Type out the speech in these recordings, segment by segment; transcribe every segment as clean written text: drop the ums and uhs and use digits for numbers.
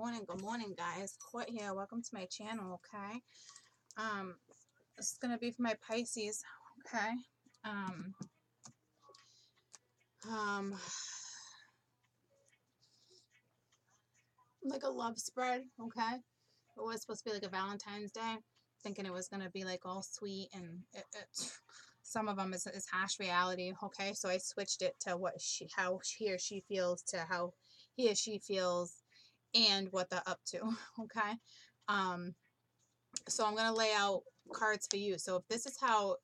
Good morning, guys. Court here. Welcome to my channel, okay? This is gonna be for my Pisces, okay? Um, like a love spread, okay? It was supposed to be like a Valentine's Day, thinking it was gonna be like all sweet, and some of them is harsh reality, okay? So I switched it to how he or she feels to how he or she feels, and what they're up to, okay? So I'm going to lay out cards for you. So if this is how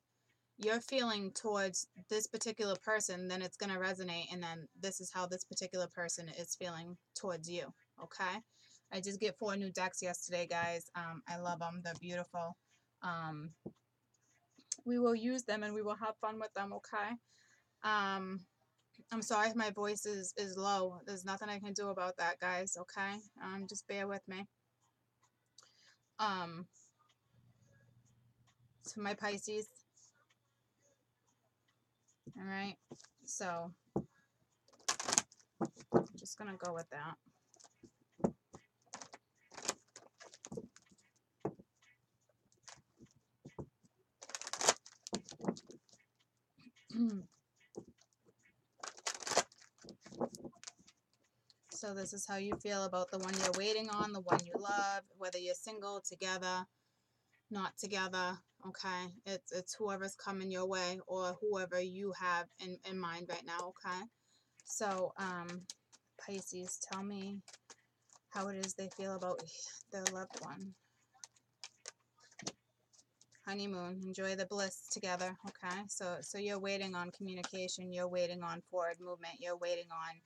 you're feeling towards this particular person, then it's going to resonate. And then this is how this particular person is feeling towards you. Okay. I just get 4 new decks yesterday, guys. I love them. They're beautiful. We will use them and we will have fun with them. Okay. I'm sorry if my voice is low. There's nothing I can do about that, guys. Okay. Just bear with me. To my Pisces. All right. So I'm just going to go with that. So this is how you feel about the one you're waiting on, the one you love, whether you're single, together, not together, okay? It's whoever's coming your way or whoever you have in mind right now, okay? So, Pisces, tell me how it is they feel about their loved one. Honeymoon, enjoy the bliss together, okay? So you're waiting on communication, you're waiting on forward movement, you're waiting on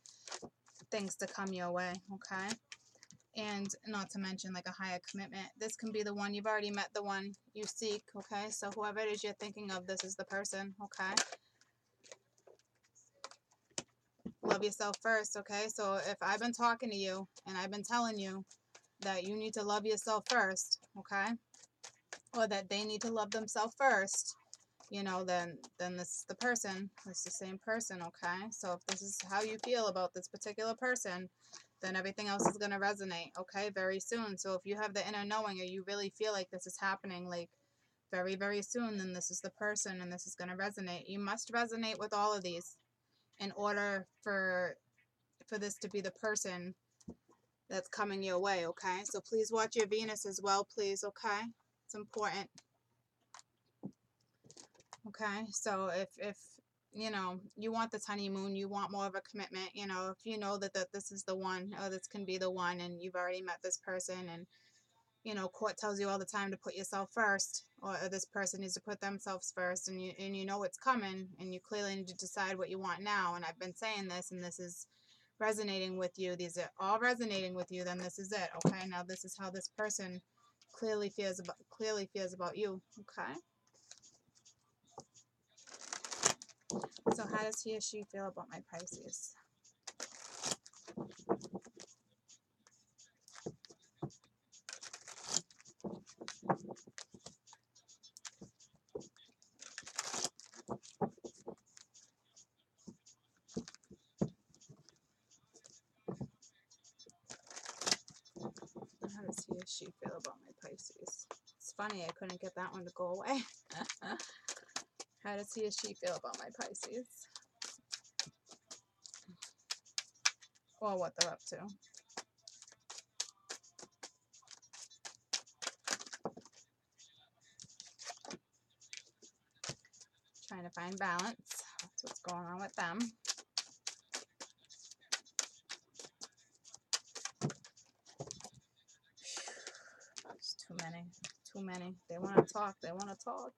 things to come your way, okay? And not to mention like a higher commitment. This can be the one, you've already met the one you seek, okay? So whoever it is you're thinking of, this is the person, okay? Love yourself first, okay? So if I've been talking to you and I've been telling you that you need to love yourself first, okay? Or that they need to love themselves first, you know, then this is the person. It's the same person, okay? So if this is how you feel about this particular person, then everything else is going to resonate, okay, very soon. So if you have the inner knowing or you really feel like this is happening, like, very, very soon, then this is the person and this is going to resonate. You must resonate with all of these in order for this to be the person that's coming your way, okay? So please watch your Venus as well, please, okay? It's important. Okay, so if you know, you want this honeymoon, you want more of a commitment, you know, if you know that this is the one, or this can be the one, and you've already met this person, and, you know, court tells you all the time to put yourself first, or this person needs to put themselves first, and you know it's coming, and you clearly need to decide what you want now, and I've been saying this, and this is resonating with you, these are all resonating with you, then this is it, okay? Now this is how this person clearly feels about you, okay? So how does he or she feel about my Pisces? How does he or she feel about my Pisces? It's funny, I couldn't get that one to go away. How does he or she feel about my Pisces? Or what they're up to. Trying to find balance. That's what's going on with them. It's too many. Too many. They want to talk. They want to talk.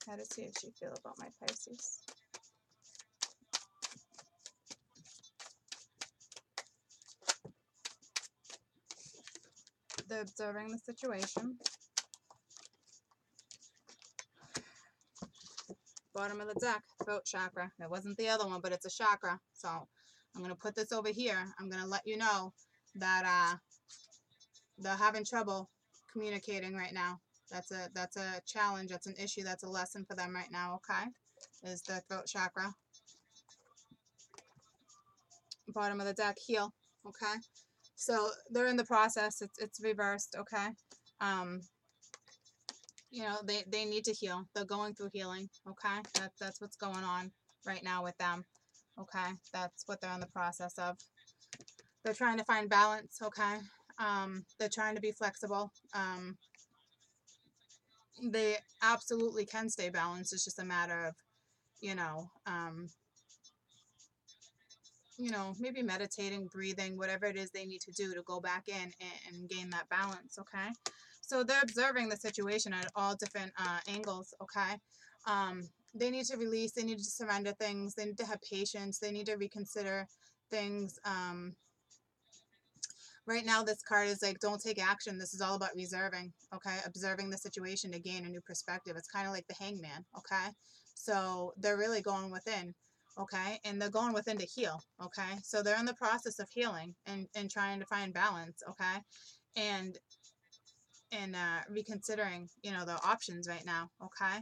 How does he or she feel about my Pisces? They're observing the situation. Bottom of the deck, throat chakra. It wasn't the other one, but it's a chakra. So I'm going to put this over here. I'm going to let you know that they're having trouble communicating right now. That's a challenge. That's an issue. That's a lesson for them right now, okay? Is the throat chakra. Bottom of the deck, heal, okay? So they're in the process. It's reversed, okay? Um, you know, they need to heal. They're going through healing, okay? That's what's going on right now with them, okay? That's what they're in the process of. They're trying to find balance, okay? They're trying to be flexible. They absolutely can stay balanced. It's just a matter of, you know, maybe meditating, breathing, whatever it is they need to do to go back in and gain that balance, okay? So they're observing the situation at all different angles, okay? They need to release, they need to surrender things, they need to have patience, they need to reconsider things. Right now, this card is like, don't take action. This is all about reserving, okay? Observing the situation to gain a new perspective. It's kind of like the hangman, okay? So they're really going within, okay? And they're going within to heal, okay? So they're in the process of healing and trying to find balance, okay? And reconsidering, you know, the options right now, okay?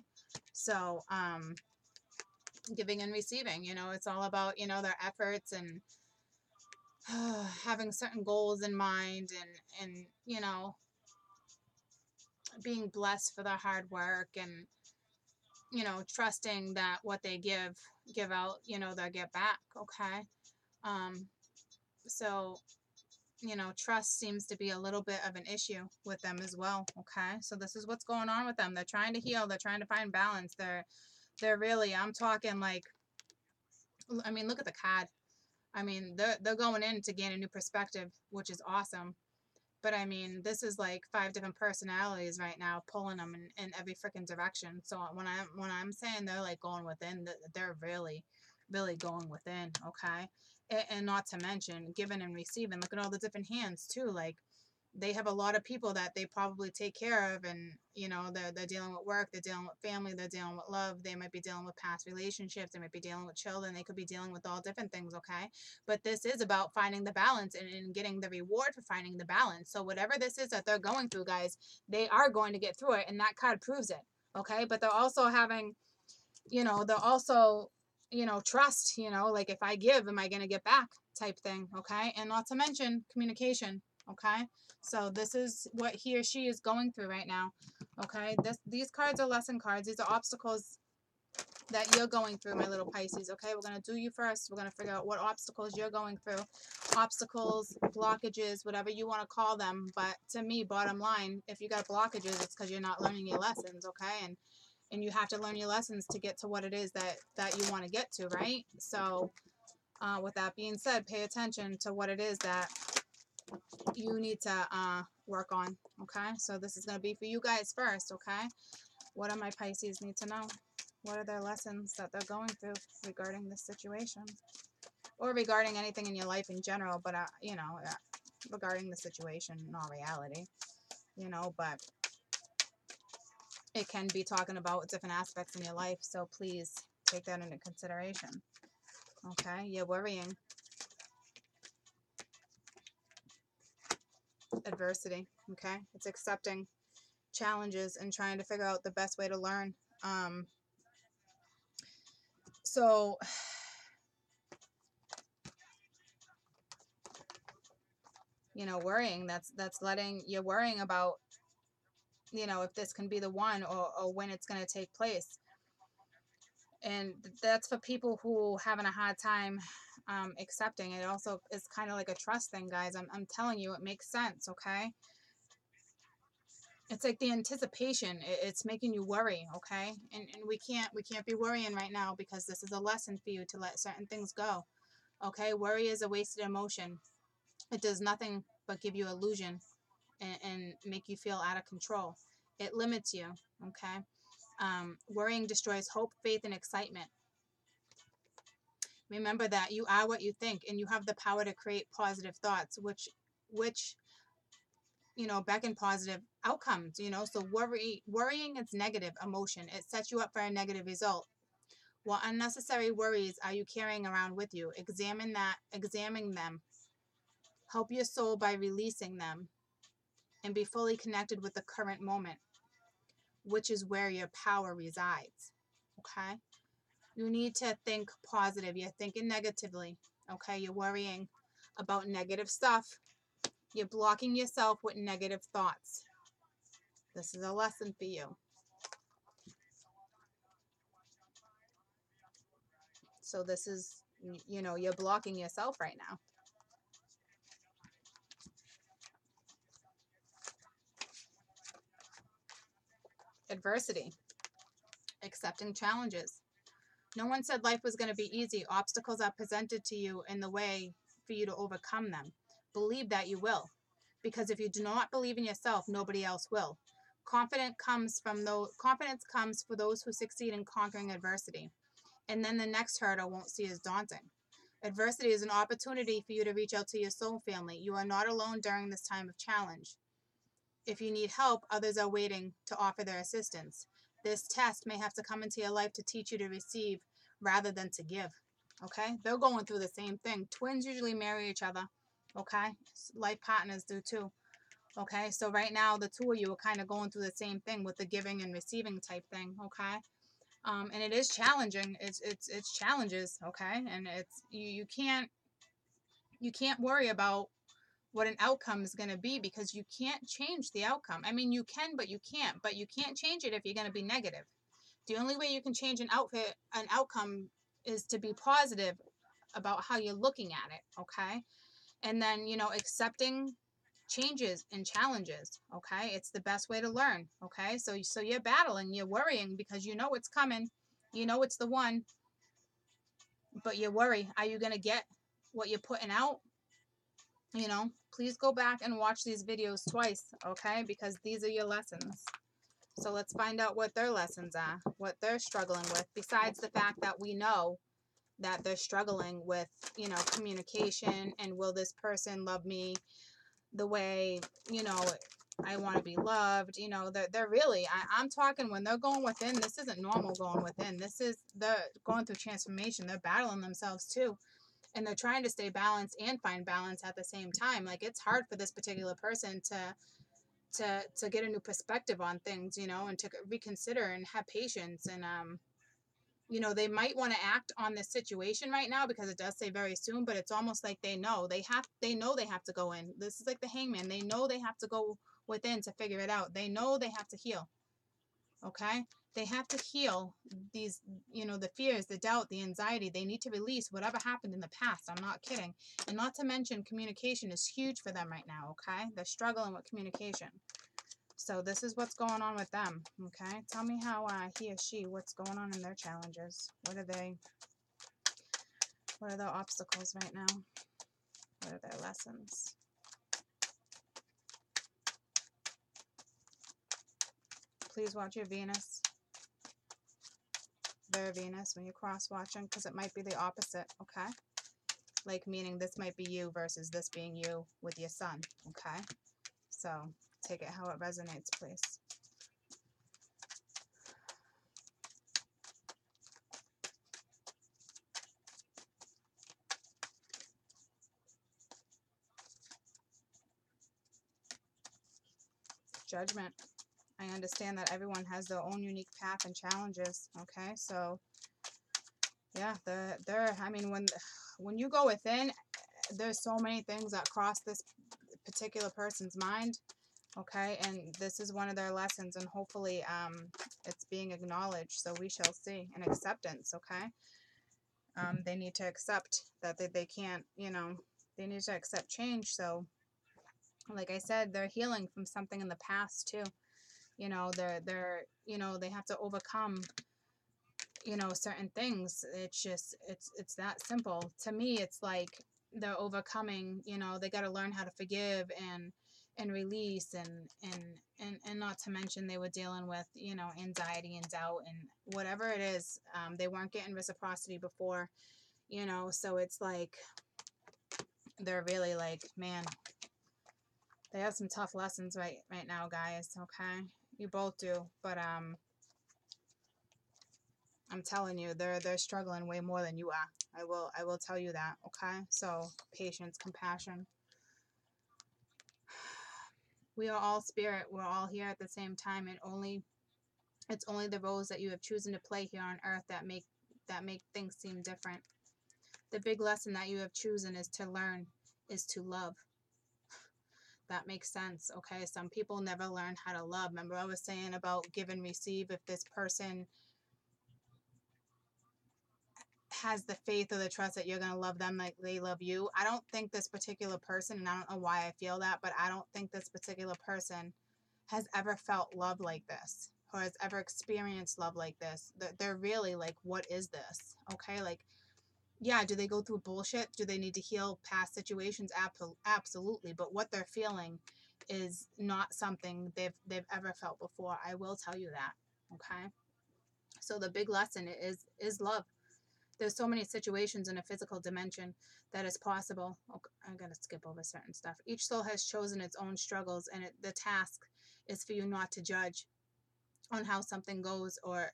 So giving and receiving, you know, it's all about, you know, their efforts and having certain goals in mind and you know, being blessed for their hard work and, you know, trusting that what they give out, you know, they'll get back, okay? So, you know, trust seems to be a little bit of an issue with them as well, okay? So this is what's going on with them. They're trying to heal, they're trying to find balance. They're really, I'm talking like, I mean, look at the card. I mean, they're going in to gain a new perspective, which is awesome. But I mean, this is like 5 different personalities right now pulling them in every freaking direction. So when I'm saying they're like going within, they're really, really going within, okay? And not to mention giving and receiving. Look at all the different hands too. Like they have a lot of people that they probably take care of, and you know, they're dealing with work, they're dealing with family, they're dealing with love, they might be dealing with past relationships, they might be dealing with children, they could be dealing with all different things, okay? But this is about finding the balance and getting the reward for finding the balance. So whatever this is that they're going through, guys, they are going to get through it, and that card proves it, okay? But they're also having, you know, they're also, you know, trust, you know, like if I give, am I going to get back type thing, okay? And not to mention communication, okay? So this is what he or she is going through right now, okay? These cards are lesson cards. These are obstacles that you're going through, my little Pisces, okay? We're going to do you first. We're going to figure out what obstacles you're going through. Obstacles, blockages, whatever you want to call them. But to me, bottom line, if you got blockages, it's because you're not learning your lessons, okay? And you have to learn your lessons to get to what it is that you want to get to, right? So with that being said, pay attention to what it is that you need to work on, okay? So this is going to be for you guys first, okay? What do my Pisces need to know? What are their lessons that they're going through regarding this situation? Or regarding anything in your life in general, but, you know, regarding the situation in all reality, you know, but it can be talking about different aspects in your life, so please take that into consideration, okay? You're worrying. Adversity, okay? It's accepting challenges and trying to figure out the best way to learn. So you know, worrying, that's letting you're worrying about, you know, if this can be the one, or when it's going to take place. And that's for people who having a hard time accepting it. Also is kind of like a trust thing, guys. I'm telling you, it makes sense, okay? It's like the anticipation, it's making you worry, okay? And we can't be worrying right now, because this is a lesson for you to let certain things go, okay? Worry is a wasted emotion. It does nothing but give you illusion and make you feel out of control. It limits you, okay? Worrying destroys hope, faith, and excitement. Remember that you are what you think, and you have the power to create positive thoughts, which you know, beckon positive outcomes, you know. So worrying is negative emotion. It sets you up for a negative result. What unnecessary worries are you carrying around with you? Examine them. Help your soul by releasing them, and be fully connected with the current moment. which is where your power resides. Okay? You need to think positive. You're thinking negatively. Okay? You're worrying about negative stuff. You're blocking yourself with negative thoughts. This is a lesson for you. So this is, you know, you're blocking yourself right now. Adversity. Accepting challenges. No one said life was going to be easy. Obstacles are presented to you in the way for you to overcome them. Believe that you will. Because if you do not believe in yourself, nobody else will. Confidence comes for those who succeed in conquering adversity. And then the next hurdle won't seem as daunting. Adversity is an opportunity for you to reach out to your soul family. You are not alone during this time of challenge. If you need help, others are waiting to offer their assistance. This test may have to come into your life to teach you to receive rather than to give. Okay? They're going through the same thing. Twins usually marry each other. Okay? Life partners do too. Okay? So right now, the two of you are kind of going through the same thing with the giving and receiving type thing. Okay? And it is challenging. It's challenges. Okay? And it's you can't worry about what an outcome is going to be because you can't change the outcome. I mean, you can, but you can't. But you can't change it if you're going to be negative. The only way you can change an outcome is to be positive about how you're looking at it, okay? And then, you know, accepting changes and challenges, okay? It's the best way to learn, okay? So you're battling, you're worrying because you know it's coming. You know it's the one, but you worry. Are you going to get what you're putting out? You know, please go back and watch these videos twice, okay? Because these are your lessons. So let's find out what their lessons are, what they're struggling with, besides the fact that we know that they're struggling with, you know, communication and will this person love me the way, you know, I want to be loved. You know, they're really, I'm talking when they're going within, this isn't normal going within. They're going through transformation. They're battling themselves too. And they're trying to stay balanced and find balance at the same time. Like, it's hard for this particular person to get a new perspective on things, you know, and to reconsider and have patience. And you know, they might want to act on this situation right now because it does say very soon, but it's almost like they know they have to go in. This is like the hangman. They know they have to go within to figure it out. They know they have to heal. Okay? They have to heal these, you know, the fears, the doubt, the anxiety. They need to release whatever happened in the past. I'm not kidding. And not to mention, communication is huge for them right now, okay? They're struggling with communication. So this is what's going on with them, okay? Tell me how he or she, what's going on in their challenges. What are their obstacles right now? What are their lessons? Please watch your Venus. Their Venus when you're cross-watching, because it might be the opposite, okay? Like, meaning this might be you versus this being you with your sun, okay? So take it how it resonates, please. Judgment. I understand that everyone has their own unique path and challenges, okay? So yeah, I mean, when you go within, there's so many things that cross this particular person's mind, okay? And this is one of their lessons, and hopefully it's being acknowledged, so we shall see. And acceptance, okay? They need to accept that they can't, you know, they need to accept change. So like I said, they're healing from something in the past too. You know, they're you know, they have to overcome, you know, certain things. It's just it's that simple. To me, it's like they're overcoming, you know, they got to learn how to forgive and release and not to mention they were dealing with, you know, anxiety and doubt and whatever it is. They weren't getting reciprocity before, you know, so it's like they're really like, man, they have some tough lessons right now, guys, okay? You both do, but I'm telling you, they're struggling way more than you are. I will tell you that, okay? So patience, compassion. We are all spirit. We're all here at the same time, and only It's only the roles that you have chosen to play here on earth that make things seem different. The big lesson that you have chosen is to learn, is to love. That makes sense, okay? Some people never learn how to love. Remember I was saying about give and receive. If this person has the faith or the trust that you're going to love them like they love you, I don't think this particular person, and I don't know why I feel that, but I don't think this particular person has ever felt love like this or has ever experienced love like this. They're really like, what is this? Okay, like, yeah, do they go through bullshit? Do they need to heal past situations? Absolutely. But what they're feeling is not something they've ever felt before. I will tell you that. Okay. So the big lesson is love. There's so many situations in a physical dimension that is possible. Okay, I'm gonna skip over certain stuff. Each soul has chosen its own struggles, and the task is for you not to judge on how something goes or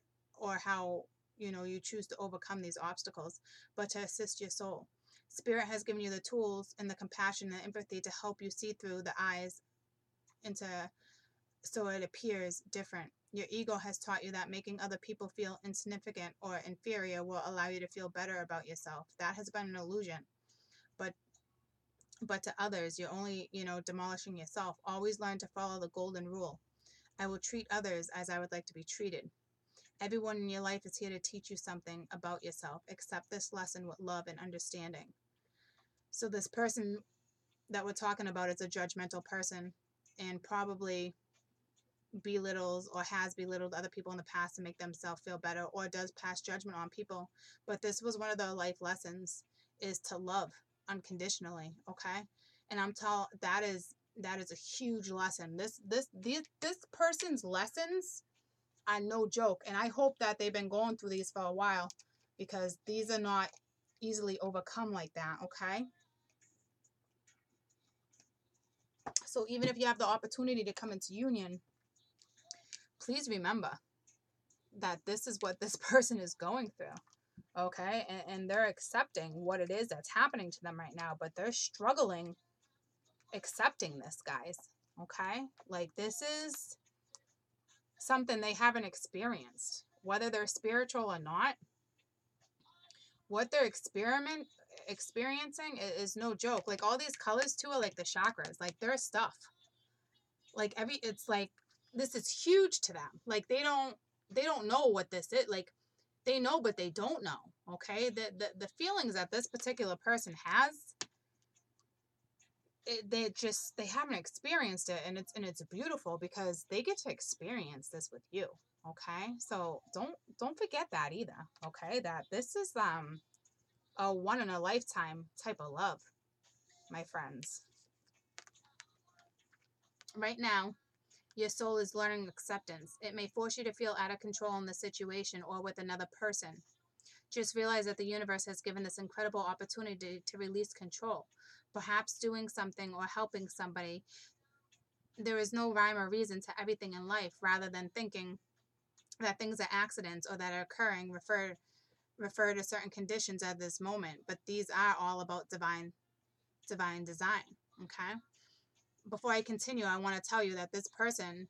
how you choose to overcome these obstacles, but to assist your soul. Spirit has given you the tools and the compassion and empathy to help you see through the eyes into so it appears different. Your ego has taught you that making other people feel insignificant or inferior will allow you to feel better about yourself. That has been an illusion. But to others, you're only, demolishing yourself. Always learn to follow the golden rule. I will treat others as I would like to be treated. Everyone in your life is here to teach you something about yourself. Accept this lesson with love and understanding. So this person that we're talking about is a judgmental person and probably belittles or has belittled other people in the past to make themselves feel better, or does pass judgment on people. But this was one of the life lessons, is to love unconditionally. Okay. And that is a huge lesson. This person's lessons are no joke. And I hope that they've been going through these for a while, because these are not easily overcome like that. Okay. So even if you have the opportunity to come into union, please remember that this is what this person is going through. Okay. And they're accepting what it is that's happening to them right now, but they're struggling accepting this, guys. Okay. Like, this is something they haven't experienced, whether they're spiritual or not. What they're experiencing is no joke. Like, all these colors too are like the chakras, like their stuff. Like, it's like, this is huge to them. Like, they don't know what this is. Like, they know, but they don't know. Okay. The feelings that this particular person has, they haven't experienced it, and it's beautiful because they get to experience this with you. Okay. So don't forget that either. Okay. That this is a one in a lifetime type of love, my friends. Right now, your soul is learning acceptance. It may force you to feel out of control in the situation or with another person. Just realize that the universe has given this incredible opportunity to release control. Perhaps doing something or helping somebody. There is no rhyme or reason to everything in life. Rather than thinking that things are accidents or that are occurring, refer to certain conditions at this moment. But these are all about divine design. Okay. Before I continue, I want to tell you that this person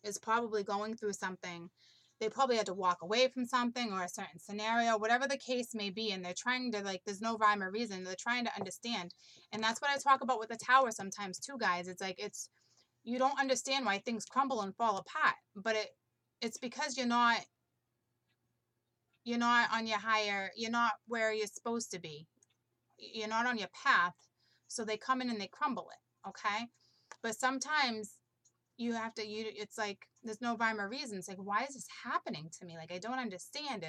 is probably going through something. They probably had to walk away from something or a certain scenario, whatever the case may be. And they're trying to, like, there's no rhyme or reason. They're trying to understand. And that's what I talk about with the tower sometimes too, guys. It's like, you don't understand why things crumble and fall apart, but it's because you're not on your you're not where you're supposed to be. You're not on your path. So they come in and they crumble it. Okay. But sometimes it's like, there's no rhyme or reason. It's like, why is this happening to me? Like, I don't understand.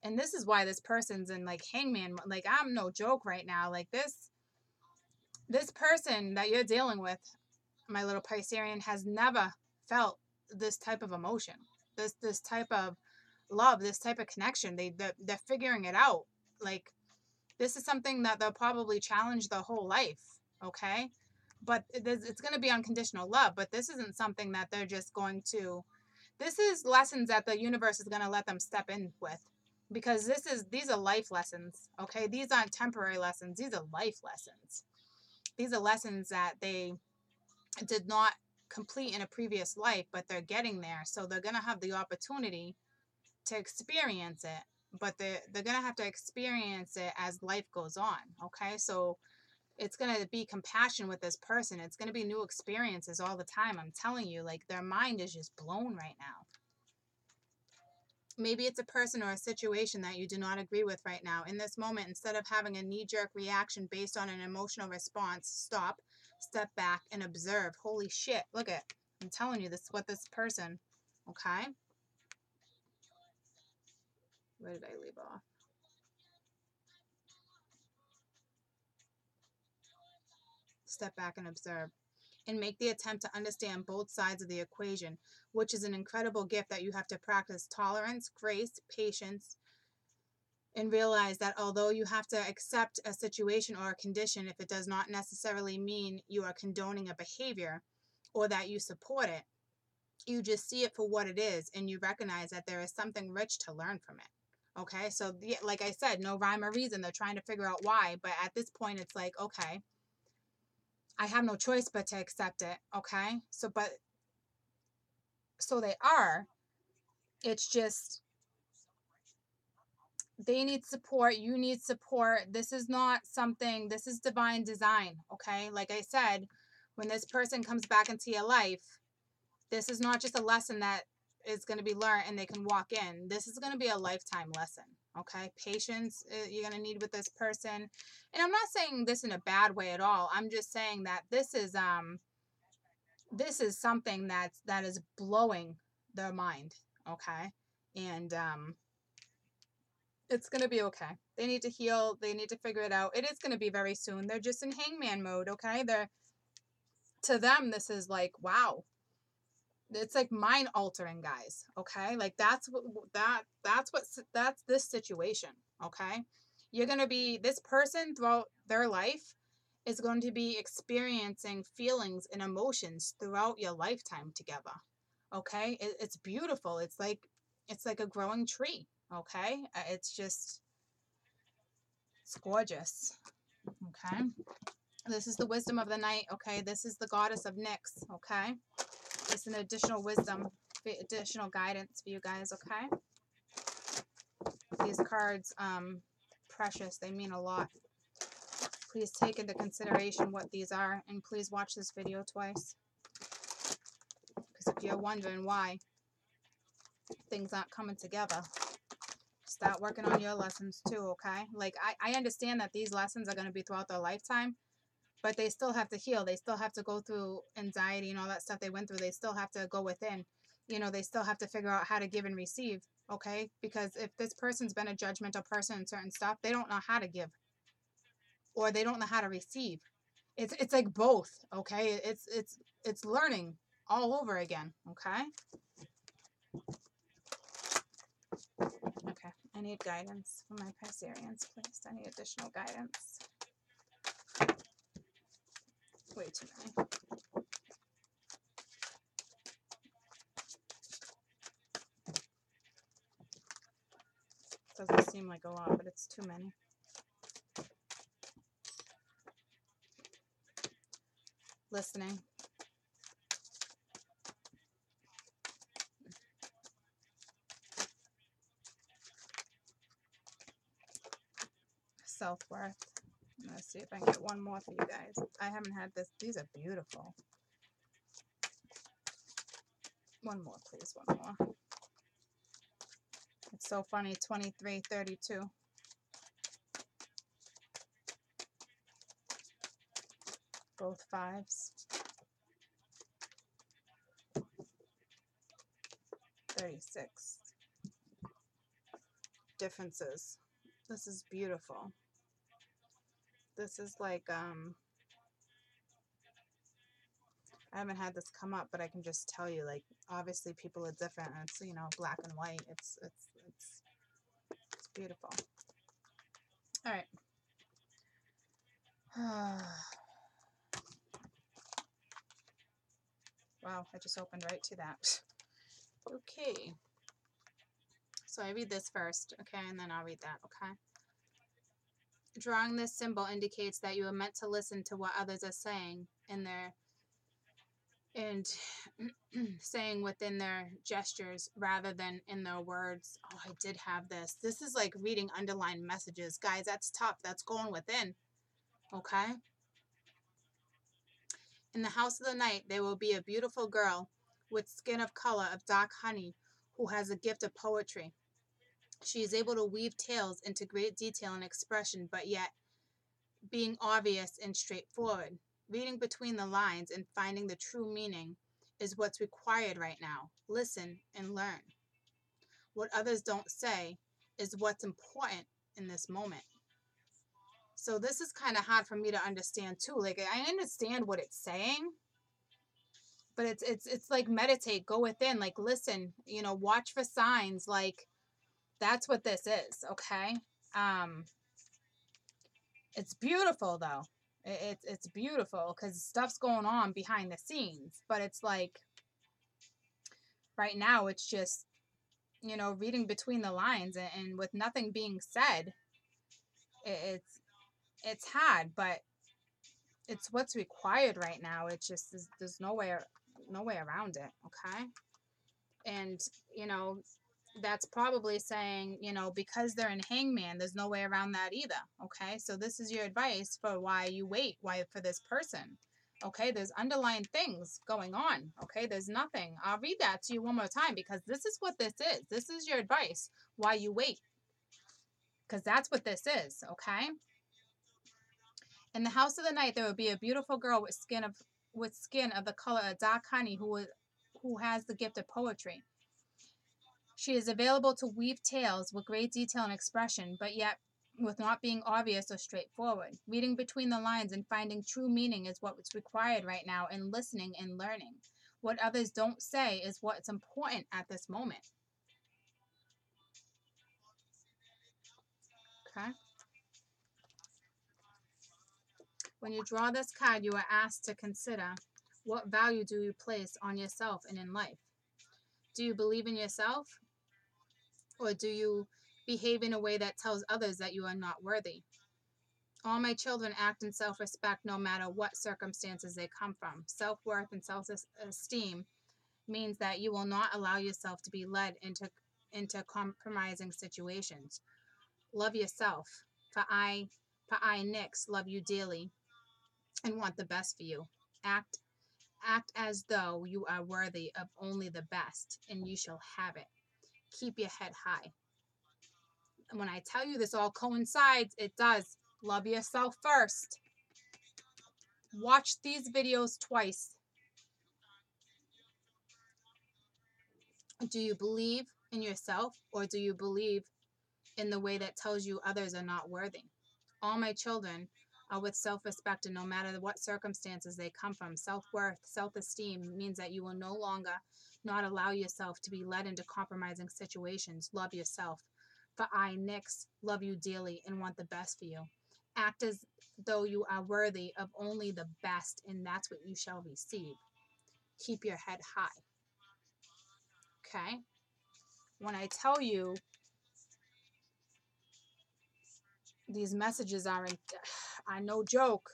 And this is why this person's in, like, hangman. Like, I'm no joke right now. Like, this person that you're dealing with, my little Piscean, has never felt this type of emotion, this type of love, this type of connection. They're figuring it out. Like, this is something that they'll probably challenge their whole life. Okay. But it's going to be unconditional love. But this isn't something that they're just going to, this is lessons that the universe is going to let them step in with, because these are life lessons. Okay. These aren't temporary lessons. These are life lessons. These are lessons that they did not complete in a previous life, but they're getting there. So they're going to have the opportunity to experience it, but they're going to have to experience it as life goes on. Okay. So it's going to be compassion with this person. It's going to be new experiences all the time. I'm telling you, like, their mind is just blown right now. Maybe it's a person or a situation that you do not agree with right now. In this moment, instead of having a knee-jerk reaction based on an emotional response, stop, step back, and observe. Holy shit. Look at, I'm telling you, this is what this person, okay? Where did I leave off? Step back and observe. And make the attempt to understand both sides of the equation, which is an incredible gift that you have to practice tolerance, grace, patience, and realize that although you have to accept a situation or a condition, if it does not necessarily mean you are condoning a behavior or that you support it, you just see it for what it is and you recognize that there is something rich to learn from it. Okay, so like I said, no rhyme or reason. They're trying to figure out why, but at this point, it's like, okay, I have no choice but to accept it. Okay, so they are. It's just they need support. You need support. This is not something, this is divine design. Okay, like I said, when this person comes back into your life, this is not just a lesson that is going to be learned and they can walk in. This is going to be a lifetime lesson. Okay, patience you're going to need with this person. And I'm not saying this in a bad way at all. I'm just saying that this is something that is blowing their mind. Okay, and it's going to be okay. They need to heal. They need to figure it out. It is going to be very soon. They're just in hangman mode. Okay, to them, this is like, wow. It's like mind altering, guys. Okay, like that's this situation. Okay, you're going to be, this person throughout their life is going to be experiencing feelings and emotions throughout your lifetime together. Okay, it's beautiful. It's like a growing tree. Okay, it's gorgeous. Okay, this is the wisdom of the night. Okay, this is the goddess of Nyx. Okay, it's an additional wisdom, additional guidance for you guys. Okay, these cards, precious. They mean a lot. Please take into consideration what these are, and please watch this video twice. Because if you're wondering why things aren't coming together, start working on your lessons too, okay? Like, I understand that these lessons are going to be throughout their lifetime, but they still have to heal. They still have to go through anxiety and all that stuff they went through. They still have to go within. You know, they still have to figure out how to give and receive, okay? Because if this person's been a judgmental person in certain stuff, they don't know how to give. Or they don't know how to receive. It's like both, okay? It's learning all over again, okay? Okay, I need guidance for my Pisceans, please. I need additional guidance. Way too many. Doesn't seem like a lot, but it's too many. Listening. Self-worth. I'm going to see if I can get one more for you guys. I haven't had this. These are beautiful. One more, please. One more. It's so funny. 2332. Both fives. 36. Differences. This is beautiful. This is like, I haven't had this come up, but I can just tell you, like, obviously people are different, and it's, you know, black and white. It's beautiful. All right. Wow, I just opened right to that. Okay. So I read this first, okay, and then I'll read that, okay? Drawing this symbol indicates that you are meant to listen to what others are saying in and saying within their gestures rather than in their words. Oh, I did have this. This is like reading underlined messages. Guys, that's tough. That's going within. Okay? In the house of the night, there will be a beautiful girl with skin of color of dark honey who has a gift of poetry. She is able to weave tales into great detail and expression, but yet being obvious and straightforward. Reading between the lines and finding the true meaning is what's required right now. Listen and learn. What others don't say is what's important in this moment. So this is kind of hard for me to understand too. Like, I understand what it's saying, but it's like meditate, go within, like listen, you know, watch for signs. Like, that's what this is, okay? It's beautiful though. It's beautiful because stuff's going on behind the scenes, but it's like right now it's just, you know, reading between the lines, and with nothing being said, it's hard, but it's what's required right now. It's just there's no way around it, okay? And you know, that's probably saying, you know, because they're in hangman, there's no way around that either, okay? So this is your advice for why you wait, why for this person, okay? There's underlying things going on, okay? There's nothing. I'll read that to you one more time because this is what this is. This is your advice why you wait, because that's what this is, okay? In the house of the night, there will be a beautiful girl with skin of the color of dark honey who has the gift of poetry. She is available to weave tales with great detail and expression, but yet with not being obvious or straightforward. Reading between the lines and finding true meaning is what's required right now, and listening and learning. What others don't say is what's important at this moment. Okay? When you draw this card, you are asked to consider, what value do you place on yourself and in life? Do you believe in yourself? Or do you behave in a way that tells others that you are not worthy? All my children act in self-respect no matter what circumstances they come from. Self-worth and self-esteem means that you will not allow yourself to be led into compromising situations. Love yourself, for I, Nyx, love you dearly and want the best for you. Act as though you are worthy of only the best, and you shall have it. Keep your head high. And when I tell you this all coincides, it does. Love yourself first. Watch these videos twice. Do you believe in yourself, or do you believe in the way that tells you others are not worthy? All my children are with self-respect, and no matter what circumstances they come from. Self-worth, self-esteem means that you will no longer not allow yourself to be led into compromising situations. Love yourself. For I, Nyx, love you dearly and want the best for you. Act as though you are worthy of only the best, and that's what you shall receive. Keep your head high. Okay? When I tell you these messages are no joke,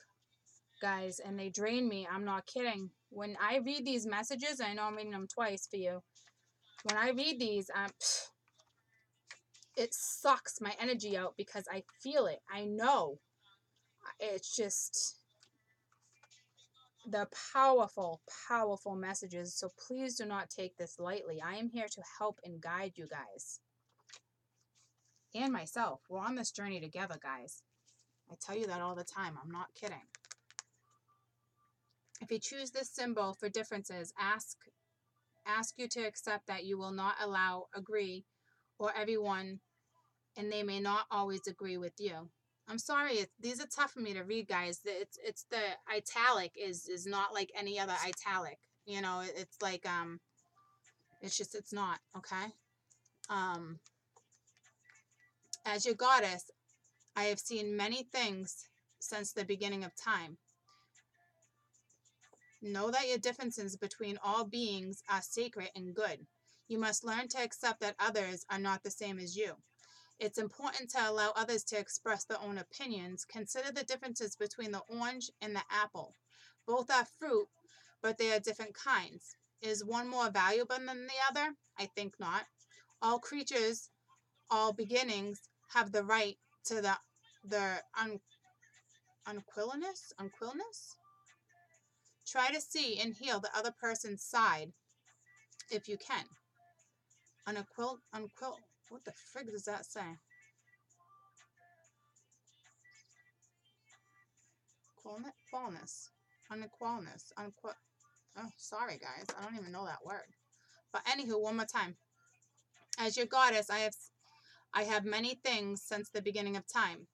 guys, and they drain me. I'm not kidding. When I read these messages, I know I'm reading them twice for you. When I read these, it sucks my energy out because I feel it. I know. It's just, they're powerful, powerful messages. So please do not take this lightly. I am here to help and guide you guys. And myself. We're on this journey together, guys. I tell you that all the time. I'm not kidding. If you choose this symbol for differences, ask you to accept that you will not agree, or everyone, and they may not always agree with you. I'm sorry, these are tough for me to read, guys. It's the italic is not like any other italic. You know, it's like it's not, okay? As your goddess, I have seen many things since the beginning of time. Know that your differences between all beings are sacred and good. You must learn to accept that others are not the same as you. It's important to allow others to express their own opinions. Consider the differences between the orange and the apple. Both are fruit, but they are different kinds. Is one more valuable than the other? I think not. All creatures, all beginnings, have the right to the unquillness. Try to see and heal the other person's side if you can. What the frig does that say? Oh, sorry guys, I don't even know that word. But anywho, one more time. As your goddess, I have many things since the beginning of time.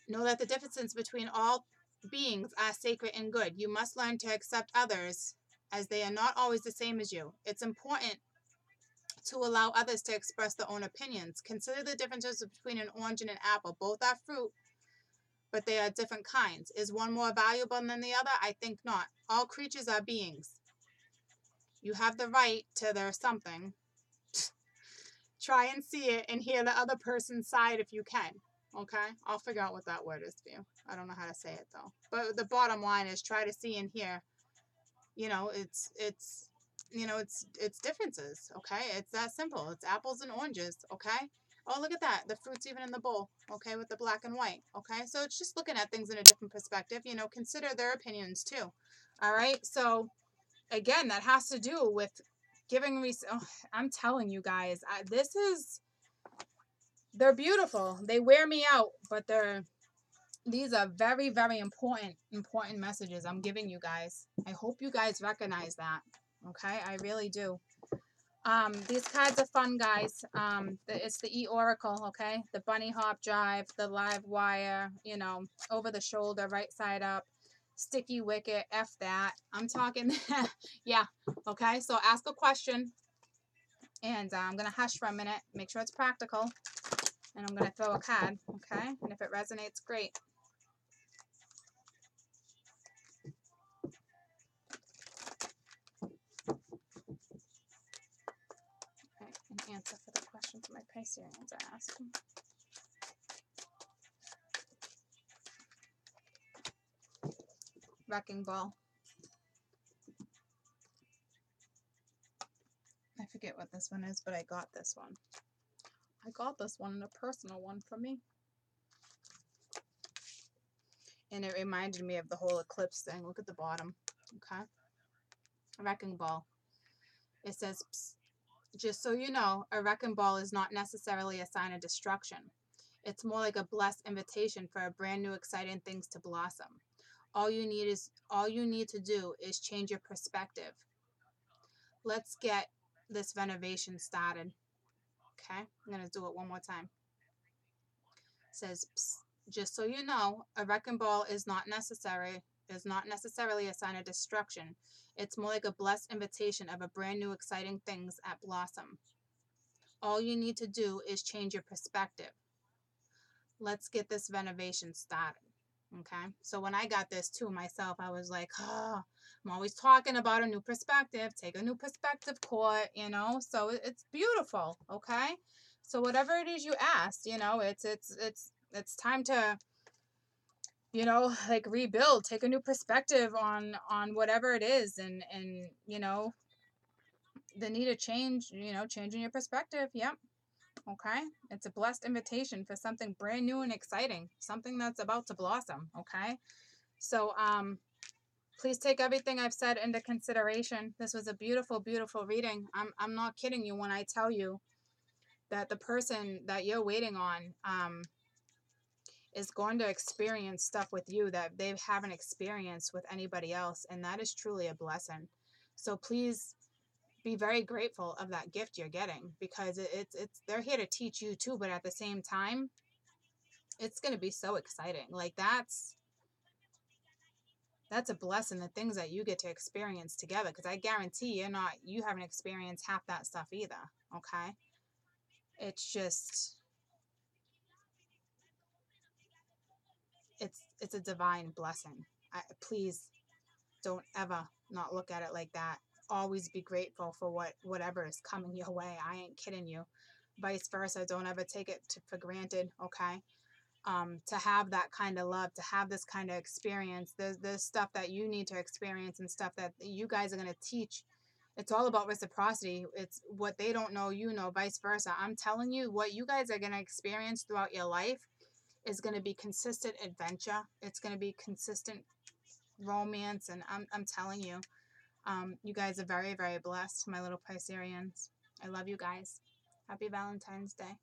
Know that the differences between all beings are sacred and good. You must learn to accept others as they are not always the same as you. It's important to allow others to express their own opinions. Consider the differences between an orange and an apple. Both are fruit, but they are different kinds. Is one more valuable than the other? I think not. All creatures are beings. You have the right to their something. Try and see it and hear the other person's side if you can. Okay? I'll figure out what that word is for you. I don't know how to say it though. But the bottom line is try to see and hear. You know, it's differences, okay? It's that simple. It's apples and oranges, okay? Oh, look at that. The fruit's even in the bowl, okay, with the black and white, okay? So it's just looking at things in a different perspective. You know, consider their opinions too, all right? So, again, that has to do with giving I'm telling you guys, they're beautiful. They wear me out, but these are very, very important messages I'm giving you guys. I hope you guys recognize that. Okay, I really do. These cards are fun, guys. It's the E-Oracle, okay? The bunny hop drive, the live wire, you know, over the shoulder, right side up, sticky wicket, F that. I'm talking, yeah, okay? So ask a question, and I'm going to hush for a minute, make sure it's practical, and I'm going to throw a card, okay? And if it resonates, great. An answer for the questions my Pisceans are asking. Wrecking ball. I forget what this one is, but I got this one. I got this one in a personal one for me. And it reminded me of the whole eclipse thing. Look at the bottom. Okay. Wrecking ball. It says, psst, just so you know, a wrecking ball is not necessarily a sign of destruction. It's more like a blessed invitation for a brand new exciting things to blossom. All you need to do is change your perspective. Let's get this renovation started. Okay, I'm going to do it one more time. It says, psst, just so you know, a wrecking ball is not necessarily a sign of destruction. It's more like a blessed invitation of a brand new exciting things at blossom. All you need to do is change your perspective. Let's get this renovation started. Okay, so when I got this too myself, I was like, oh, I'm always talking about a new perspective. Take a new perspective court, you know. So it's beautiful. Okay, so whatever it is you asked, you know, it's time to, you know, like rebuild, take a new perspective on whatever it is, and you know, the need to change, you know, changing your perspective. Yep. Okay, it's a blessed invitation for something brand new and exciting, something that's about to blossom. Okay, so please take everything I've said into consideration. This was a beautiful, beautiful reading. I'm not kidding you when I tell you that the person that you're waiting on is going to experience stuff with you that they haven't experienced with anybody else, and that is truly a blessing. So please be very grateful of that gift you're getting, because it's they're here to teach you too, but at the same time, it's going to be so exciting. Like that's a blessing, the things that you get to experience together, because I guarantee you haven't experienced half that stuff either. Okay, it's just it's a divine blessing. Please don't ever not look at it like that. Always be grateful for whatever is coming your way. I ain't kidding you. Vice versa, don't ever take it for granted. Okay, to have that kind of love, to have this kind of experience. There's stuff that you need to experience and stuff that you guys are going to teach. It's all about reciprocity. It's what they don't know, you know, vice versa. I'm telling you, what you guys are going to experience throughout your life is going to be consistent adventure. It's going to be consistent romance. And I'm telling you, you guys are very, very blessed, my little Pisceans. I love you guys. Happy Valentine's Day.